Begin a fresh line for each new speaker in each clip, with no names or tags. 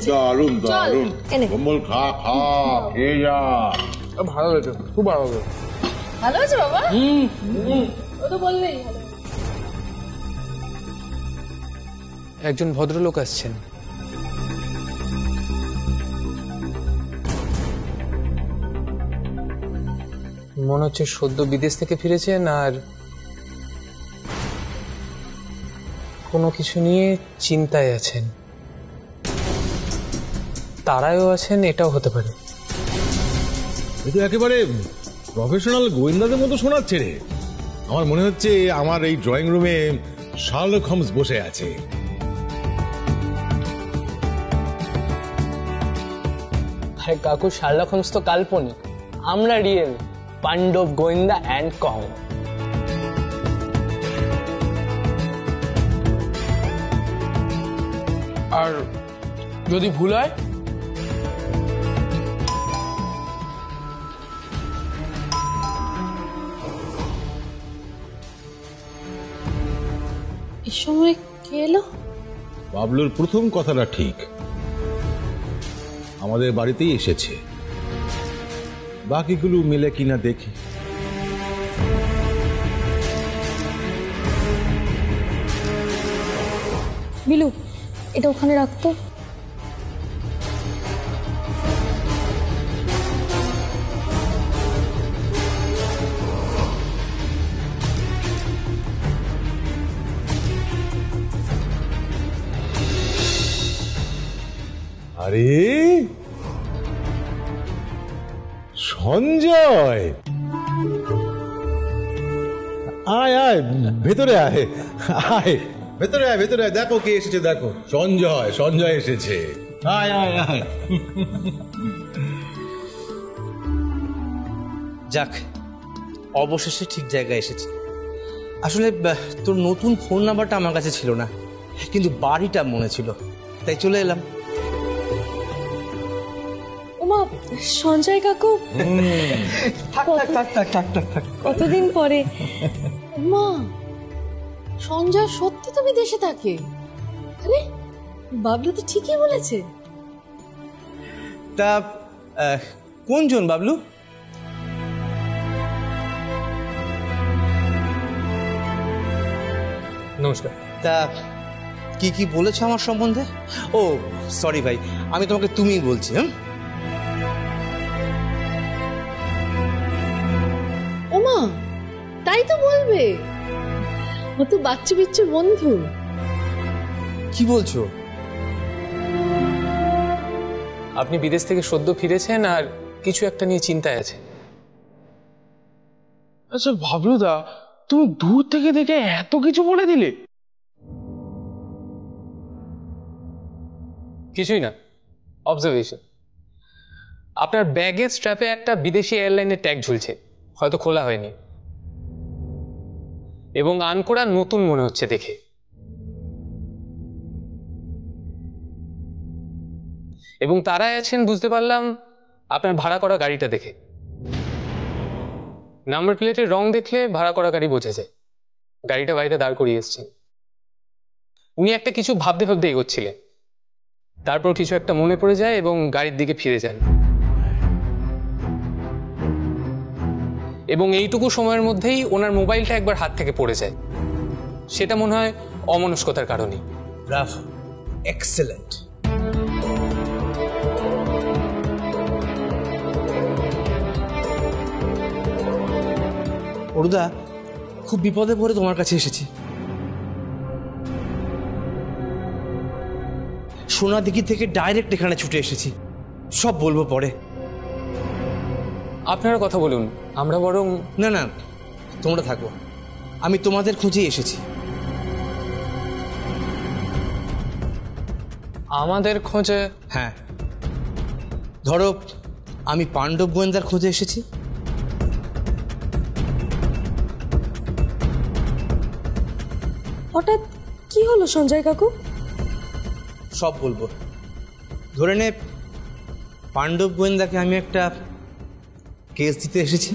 দারুন দারুন, কম্বল খা খা, খেয়ে যা।
ভালো হয়েছে, খুব ভালো হয়েছে।
ভালো আছে বাবা? ও তো বললেই ভালো।
একজন ভদ্রলোক আসছেন। মনে হচ্ছে সদ্য বিদেশ থেকে ফিরেছেন আর কোনো কিছু নিয়ে চিন্তায় আছেন। তারাও আছেন, এটাও হতে পারে।
এটা একেবারে প্রফেশনাল গোয়েন্দাদের মতো শোনাচ্ছে রে। আমার মনে হচ্ছে আমার এই ড্রয়িং রুমে শার্লক হোমস বসে আছে।
আরে কাকু, শার্লক হোমস তো কাল্পনিক, আমরা রিয়েল পাণ্ডব গোয়েন্দা অ্যান্ড কং।
আর যদি ভুল হয়?
এই সময় কে এলো?
বাবলুর প্রথম কথাটা ঠিক, আমাদের বাড়িতেই এসেছে। বাকিগুলো মিলে কিনা দেখি।
বিলু, এটা ওখানে রাখতো।
আরে সঞ্জয়, আয় আয় ভেতরে আয়, আয় ভেতরে আয়, ভেতরে আয়। দেখো কে এসেছে, দেখো সঞ্জয়, সঞ্জয় এসেছে। আয় আয় আয়।
যাক, অবশেষে ঠিক জায়গায় এসেছি। আসলে তোর নতুন ফোন নাম্বারটা আমার কাছে ছিল না, কিন্তু বাড়িটা মনে ছিল, তাই চলে এলাম।
ওমা, সঞ্জয় কাকু, কতদিন পরে। মা, সঞ্জয় সত্যি তো বিদেশে থাকে? আরে বাবলু তো ঠিকই বলেছে।
তা কোনজন বাবলু?
নমস্কার।
তা কি কি বলেছ আমার সম্বন্ধে? ও সরি ভাই, আমি তোমাকে তুমিই বলছি।
ওমা, তাই তো বলবে, ও তো বাচ্চু বিচ্চুর বন্ধু।
কি বলছো?
আপনি বিদেশ থেকে সদ্য ফিরেছেন আর কিছু একটা নিয়ে চিন্তায় আছে।
আচ্ছা ভাবলুদা, তুমি দূর থেকে দেখে এত কিছু বলে দিলে?
কিছুই না, অবজারভেশন। আপনার ব্যাগের স্ট্র্যাপে একটা বিদেশি এয়ারলাইনের ট্যাগ ঝুলছে, হয়তো খোলা হয়নি, এবং আনকোরা নতুন মনে হচ্ছে দেখে। এবং তারাই আছেন বুঝতে পারলাম আপনার ভাড়া করা গাড়িটা দেখে। নাম্বার প্লেটের রং দেখলে ভাড়া করা গাড়ি বোঝা যায়। গাড়িটা বাইরে দাঁড় করিয়ে এসছেন। উনি একটা কিছু ভাবতে ভাবতে এগোচ্ছিলেন, তারপর কিছু একটা মনে পড়ে যায় এবং গাড়ির দিকে ফিরে যান। এবং এইটুকু সময়ের মধ্যেই ওনার মোবাইলটা একবার হাত থেকে পড়ে যায়। সেটা মনে হয় অমনস্কতার কারণে।
Bravo, excellent. অরুদা, খুব বিপদে পড়ে তোমার কাছে এসেছি। সোনাদিঘি থেকে ডাইরেক্ট এখানে ছুটে এসেছি, সব বলবো পরে।
আপনারা কথা বলুন, আমরা বরং।
না না, তোমরা থাকো, আমি তোমাদের খোঁজেই এসেছি।
আমাদের খোঁজে?
হ্যাঁ, ধরো আমি পাণ্ডব গোয়েন্দার খোঁজে এসেছি।
হঠাৎ কি হলো সঞ্জয় কাকু?
সব বলবো। ধরে নে পাণ্ডব গোয়েন্দাকে আমি একটা কেস দিতে এসেছি।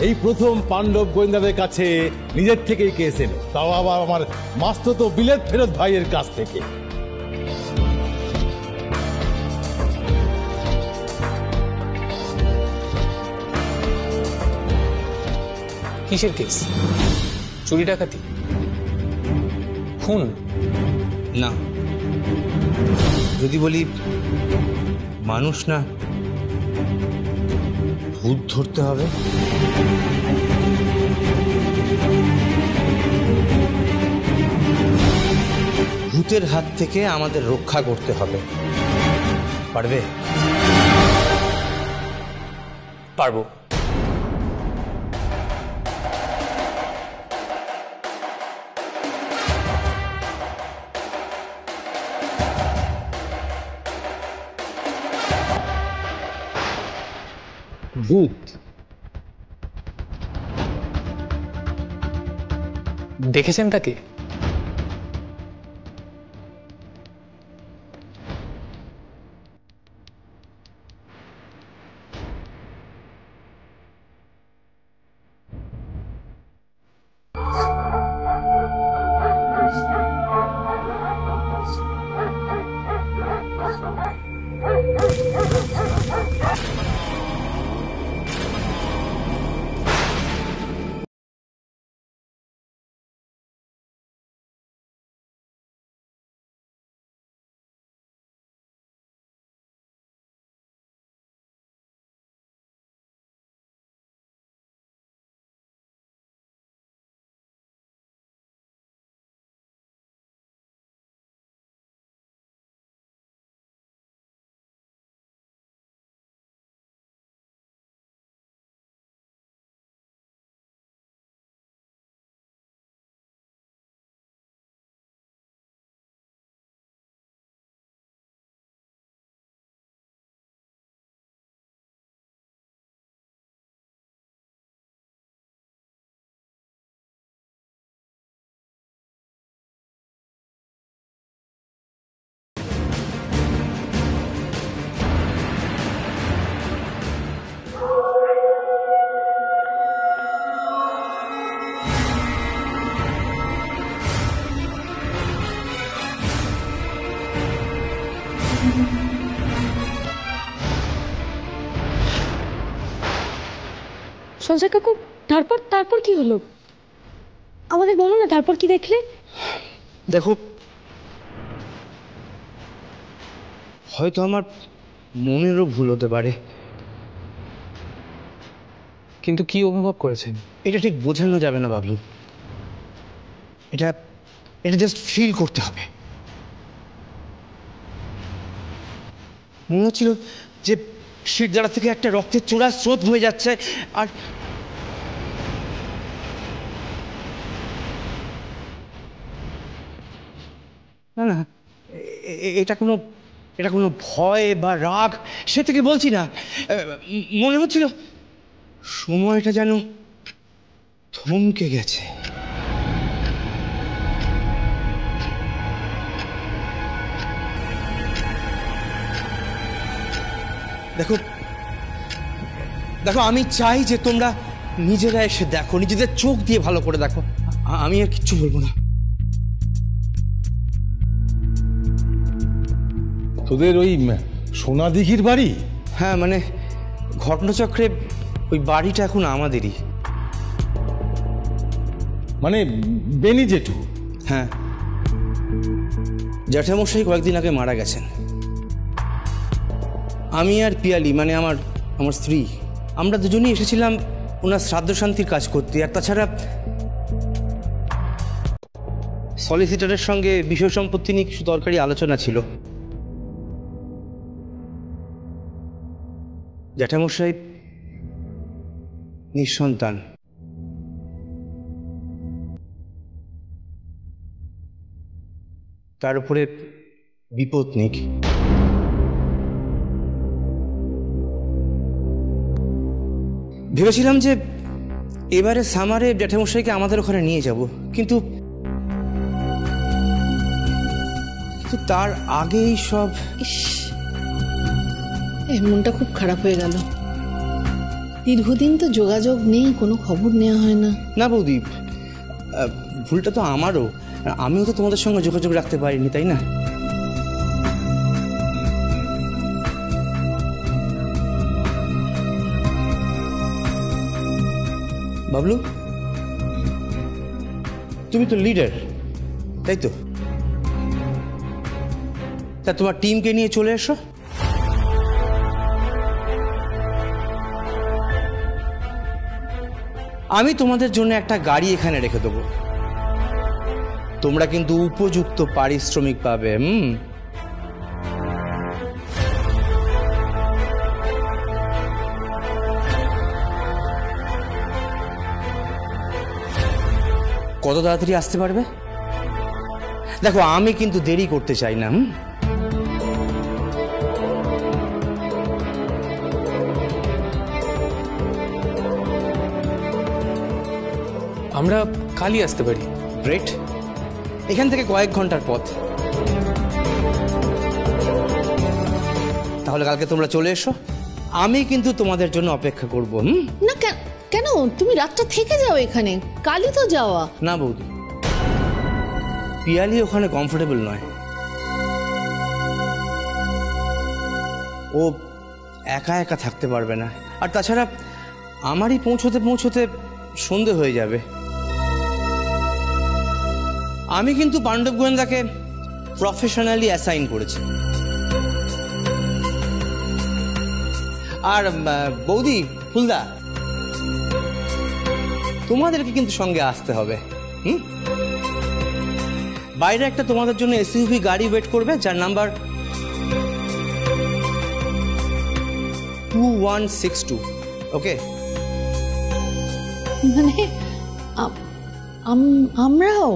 এই প্রথম পাণ্ডব গোয়েন্দাদের কাছে নিজের থেকেই কেস এলো, তাও আবার আমার মাস্তুতো বিলেত ফেরত ভাইয়ের কাছ থেকে।
কিসের কেস? চুরি ডাকাতি, খুন?
না, যদি বলি মানুষ না, ভূত ধরতে হবে। ভূতের হাত থেকে আমাদের রক্ষা করতে হবে। পারবে?
পারবো।
ভূত
দেখেছেন তাকে?
সঞ্জয় কাকু, তারপর তারপর কি হলো আমাদের বলো না, তারপর কি দেখলে?
দেখো, হয়তো আমার মনেরও ভুল হতে পারে,
কিন্তু কি অনুভব করেছেন?
এটা ঠিক বোঝানো যাবে না বাবলু। এটা এটা জাস্ট ফিল করতে হবে। মনে হচ্ছিল যে শিরদাঁড়া থেকে একটা রক্তের চোরা স্রোত বয়ে যাচ্ছে, আর না না, এটা কোনো ভয় বা রাগ সে থেকে বলছি না। মনে হচ্ছিল সময়টা যেন থমকে গেছে। দেখো দেখো, আমি চাই যে তোমরা নিজেরা এসে দেখো, নিজেদের চোখ দিয়ে ভালো করে দেখো। আমি আর কিচ্ছু বলবো না।
তোদের ওই সোনাদিঘির বাড়ি?
হ্যাঁ, মানে ঘটনাচক্রে ওই বাড়িটা এখন আমাদেরই।
মানে বেনি জেঠু?
হ্যাঁ, জ্যাঠামশাই কয়েকদিন আগে মারা গেছেন। আমি আর পিয়ালি, মানে আমার স্ত্রী, আমরা দুজনেই এসেছিলাম ওনার শ্রাদ্ধ শান্তির কাজ করতে। আর তাছাড়া সলিসিটারের সঙ্গে বিষয় সম্পত্তি নিয়ে কিছু দরকারি আলোচনা ছিল। জ্যাঠামশাই নিঃসন্তান। তার উপরে বিপত্নিক। ভেবেছিলাম যে এবারে সামারে জ্যাঠামশাইকে আমাদের ওখানে নিয়ে যাব, কিন্তু তার আগেই সব।
ইস, এই মনটা খুব খারাপ হয়ে গেল। দীর্ঘদিন তো যোগাযোগ নেই, কোনো খবর নেওয়া হয় না।
না বৌদি, ভুলটা তো আমারও। আমিও তো তোমাদের সঙ্গে যোগাযোগ রাখতে পারিনি, তাই না? বাবলু, তুমি তো লিডার, তাই তো? তা তোমার টিমকে নিয়ে চলে এসো। আমি তোমাদের জন্য একটা গাড়ি এখানে রেখে দেবো। তোমরা কিন্তু উপযুক্ত পারিশ্রমিক পাবে। কত তাড়াতাড়ি আসতে পারবে? দেখো, আমি কিন্তু দেরি করতে চাই না।
আমরা কালই আসতে পারি।
গ্রেট। এখান থেকে কয়েক ঘন্টার পথ। তাহলে কালকে তোমরা চলে এসো, আমি কিন্তু তোমাদের জন্য অপেক্ষা করব।
না কেন, তুমি রাতটা থেকে যাও এখানে, কালই তো যাওয়া।
না বৌদি, পিয়ালি ওখানে কমফোর্টেবল নয়। ও একা একা থাকতে পারবে না, আর তাছাড়া আমারই পৌঁছতে পৌঁছতে সন্ধে হয়ে যাবে। আমি কিন্তু পাণ্ডব গোয়েন্দাকে প্রফেশনালি অ্যাসাইন করেছি। আর বৌদি, ফুলদা, তোমাদেরকে কিন্তু সঙ্গে আসতে হবে। বাইরে একটা তোমাদের জন্য এসইউভি গাড়ি ওয়েট করবে, যার নাম্বার 2162। ওকে?
মানে আমরাও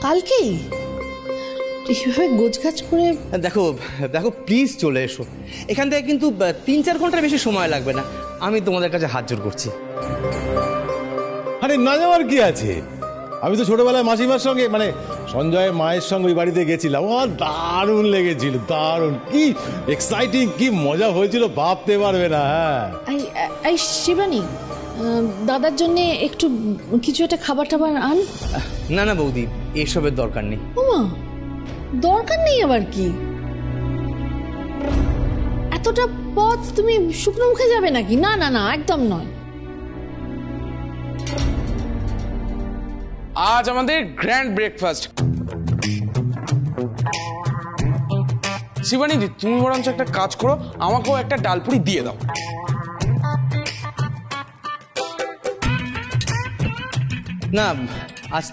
কালকেই এইভাবে গোছগাছ করে?
দেখো দেখো, প্লিজ চলে এসো। এখান থেকে কিন্তু 3-4 ঘন্টার বেশি সময় লাগবে না। আমি তোমাদের কাছে হাত জোড় করছি।
আরে না যাওয়ার কি আছে? আমি তো ছোটবেলায় মাসিমার সঙ্গে, মানে সঞ্জয়ের মায়ের সঙ্গে ওই বাড়িতে গেছিলাম। আমার দারুণ লেগেছিল, দারুণ, কি এক্সাইটিং, কি মজা হয়েছিল ভাবতে পারবে না।
হ্যাঁ শিবানী, দাদার জন্য একটু কিছু একটা খাবার টাবার আন।
না না বৌদি, এসবের দরকার নেই।
ওমা, দরকার নেই আবার কি? এতটা পথ তুমি শুকনো মুখে যাবে নাকি? না না না, একদম নয়।
আজ আমাদের গ্র্যান্ড ব্রেকফাস্ট। শিবানী দি, তুমি বরঞ্চ একটা কাজ করো, আমাকেও একটা ডালপুরি দিয়ে দাও।
না, আজ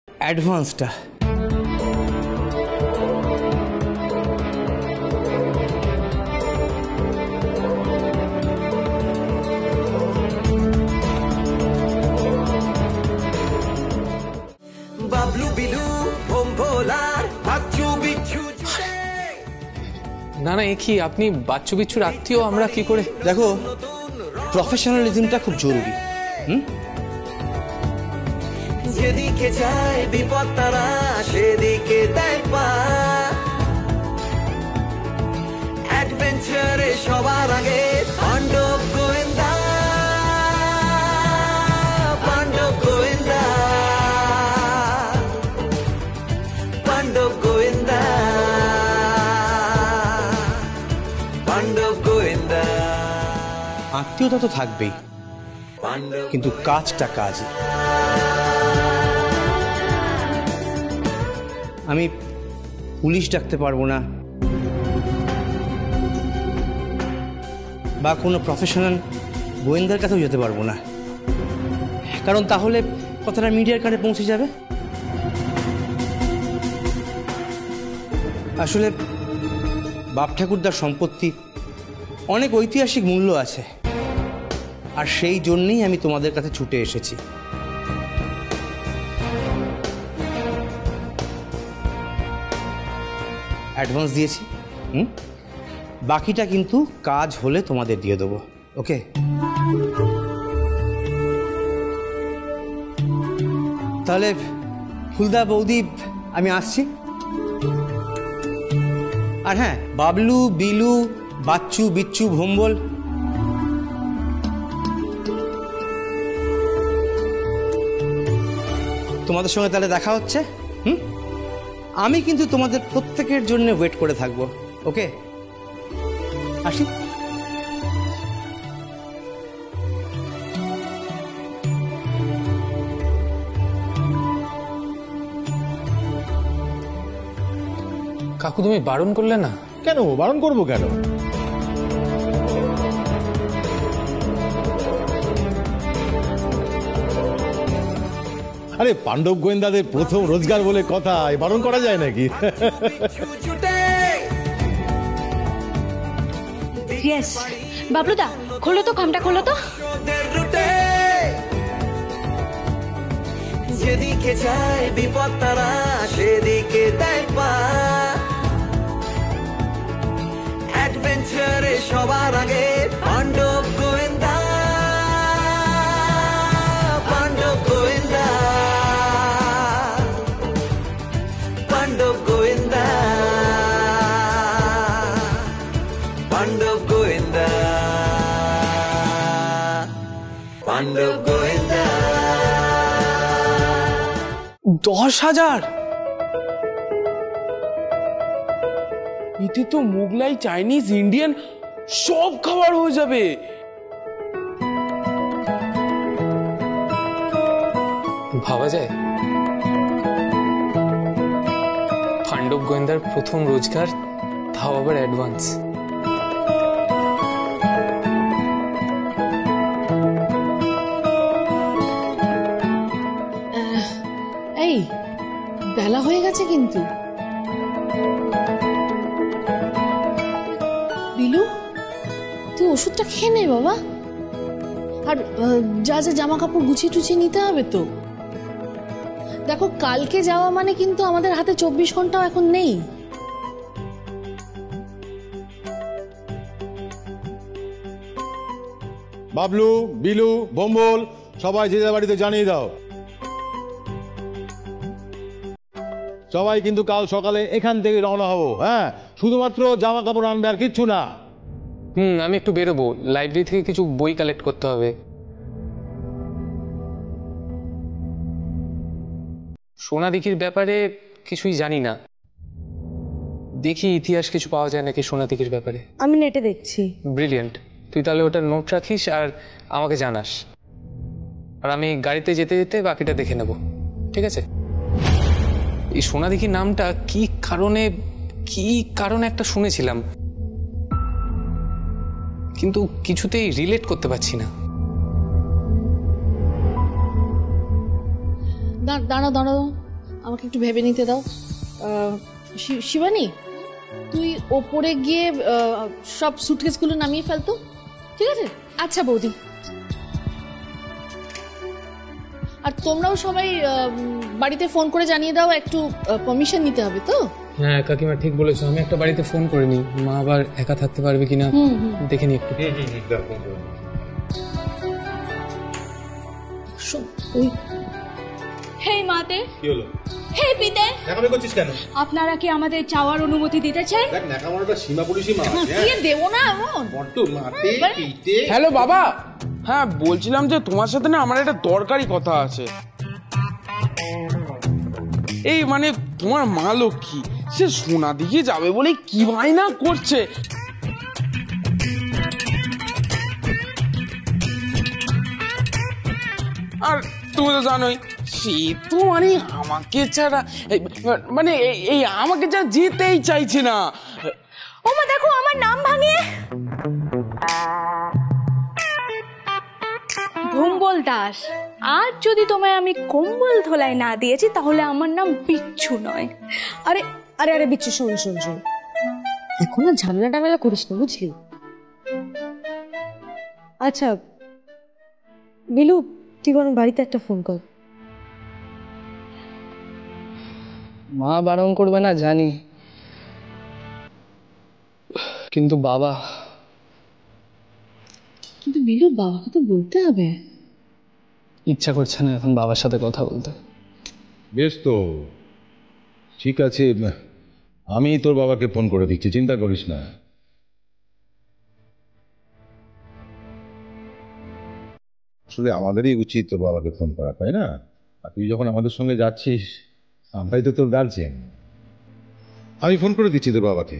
অ্যাডভান্সটা
বাবলু বিলু ভোম ভোলার বাচ্চু বিচ্ছু।
না না, এ কি, আপনি বাচ্চু বিচ্ছুর আত্মীয়, আমরা কি করে?
দেখো, প্রফেশনালিজমটা খুব জরুরি।
যেদিকে যায় বিপদ তারা সেদিকে দেয় পা। অ্যাডভেঞ্চারে সবার আগে পাণ্ডব গোয়েন্দা, পাণ্ডব গোয়েন্দা, পাণ্ডব গোয়েন্দা, পাণ্ডব গোয়েন্দা।
আত্মীয়তা তো থাকবেই, কিন্তু কাজটা কাজ। আমি পুলিশ ডাকতে পারবো না, বা কোনো প্রফেশনাল গোয়েন্দার কাছেও যেতে পারবো না, কারণ তাহলে কথাটা মিডিয়ার কানে পৌঁছে যাবে। আসলে বাপ ঠাকুরদার সম্পত্তি অনেক ঐতিহাসিক মূল্য আছে, আর সেই জন্যেই আমি তোমাদের কাছে ছুটে এসেছি। অ্যাডভান্স দিয়েছি, বাকিটা কিন্তু কাজ হলে তোমাদের দিয়ে দেবো। ওকে? তাহলে ফুলদা, বৌদি, আমি আসছি। আর হ্যাঁ, বাবলু, বিলু, বাচ্চু, বিচ্চু, ভম্বল, তোমাদের সঙ্গে তাহলে দেখা হচ্ছে। আমি কিন্তু তোমাদের প্রত্যেকের জন্য ওয়েট করে থাকবো। ওকে, আসি।
কাকু তুমি বারণ করলে না?
কেন বারণ করবো কেন? আরে পাণ্ডব গোয়েন্দাদের প্রথম রোজগার বলে কথা, বারণ করা যায় নাকি?
ইয়েস, বাবলুদা খোলো তো, খামটা খোলো তো।
যেদিকে যায় বিপদ তারা সেদিকে দেয় পা। অ্যাডভেঞ্চারে সবার আগে পাণ্ডব গোয়েন্দা, পাণ্ডব গোয়েন্দা, পাণ্ডব গোয়েন্দা, পাণ্ডব গোয়েন্দা, পাণ্ডব গোয়েন্দা।
10,000! এতে তো মোগলাই, চাইনিজ, ইন্ডিয়ান সব খাবার হয়ে যাবে।
ভাবা যায় পাণ্ডব গোয়েন্দার প্রথম রোজগার, তাও আবার অ্যাডভান্স।
এই বেলা হয়ে গেছে কিন্তু। বিলু, তুই ওষুধটা খেয়ে নে বাবা। আর যা যা জামা কাপড় গুছিয়ে টুছিয়ে নিতে হবে তো। দেখো, কালকে যাওয়া মানে কিন্তু আমাদের হাতে 24 ঘন্টাও এখন নেই।
বাবলু, বিলু, ভম্বল, সবাই যে যার বাড়িতে জানিয়ে দাও। সবাই কিন্তু কাল সকালে এখান থেকে রওনা হবো। হ্যাঁ, শুধুমাত্র জামা কাপড় আনবে, আর কিচ্ছু না।
আমি একটু বেরোবো, লাইব্রেরি থেকে কিছু বই কালেক্ট করতে হবে। সোনাদিঘির ব্যাপারে কিছুই জানি না, দেখি ইতিহাস কিছু পাওয়া যায় নাকি সোনাদিঘির ব্যাপারে।
আমি নেটে দেখছি।
ব্রিলিয়েন্ট, তুই তাহলে ওটা নোট রাখিস আর আমাকে জানাস, আর আমি গাড়িতে যেতে যেতে বাকিটা দেখে নেব, ঠিক আছে? এই সোনাদিঘির নামটা কি কারণে একটা শুনেছিলাম, কিন্তু কিছুতেই রিলেট করতে পারছি না।
দাঁড়াও, আমাকে একটু ভেবে নিতে দাও। শিবানী, তুই ওপরে গিয়ে সব সুটকেসগুলো নামিয়ে ফেলতো, ঠিক আছে?
আচ্ছা বৌদি।
আর তোমরাও সবাই বাড়িতে ফোন করে জানিয়ে দাও, একটু পারমিশন নিতে হবে তো।
হ্যাঁ কাকিমা ঠিক বলেছো, আমি একটা বাড়িতে ফোন করে নিই, মা আবার একা থাকতে পারবে কিনা দেখে নি একটু।
ওই
হে মাতে,
কি হলো?
হে পিতে,
ন্যাকামি করছিস কেন?
আপনারা কি আমাদের চাওয়ার অনুমতি দিতেছেন?
দেখ, ন্যাকামাটা সীমা পরিসীমা আছে।
দিয়ে দেবো না এমন
বড্ড মাতে পিতে।
হ্যালো বাবা, হ্যাঁ বলছিলাম যে তোমার সাথে না আমার একটা দরকারি কথা আছে। এই মানে তোমার মা লক্ষ্মী, সে সোনাদিঘি যাবে বলে কি বায়না করছে। আর তুমি তো জানোই, সে তো মানে আমাকে ছাড়া আমাকে ছাড়া যেতেই চাইছে না।
ওমা দেখো আমার নাম ভাঙিয়ে, ভম্বল দাস।
আর যদি তোমায় আমি কম্বল ধোলাই না দিয়েছি তাহলে আমার নাম বিচ্ছু নয়।
আরে আরে আরে বিচ্ছু, শোন শোন শোন, এখন না ঝামেলা টামেলা করিস না, বুঝলি? আচ্ছা বিলু, তুই বরং বাড়িতে একটা ফোন কর।
মা বারণ করবে না জানি, কিন্তু বাবা,
কিন্তু বিলু, বাবাকে তো বলতে হবে।
ইচ্ছা করছে না এখন বাবার সাথে কথা বলতে।
বেশ তো, ঠিক আছে, আমি তোর বাবাকে ফোন করে দিচ্ছি, চিন্তা করিস না। আসলে আমাদেরই উচিত তোর বাবাকে ফোন করা, তাই না? আর তুই যখন আমাদের সঙ্গে যাচ্ছিস, আমরাই তো তোর গার্জিয়ান। আমি ফোন করে দিচ্ছি তোর বাবাকে।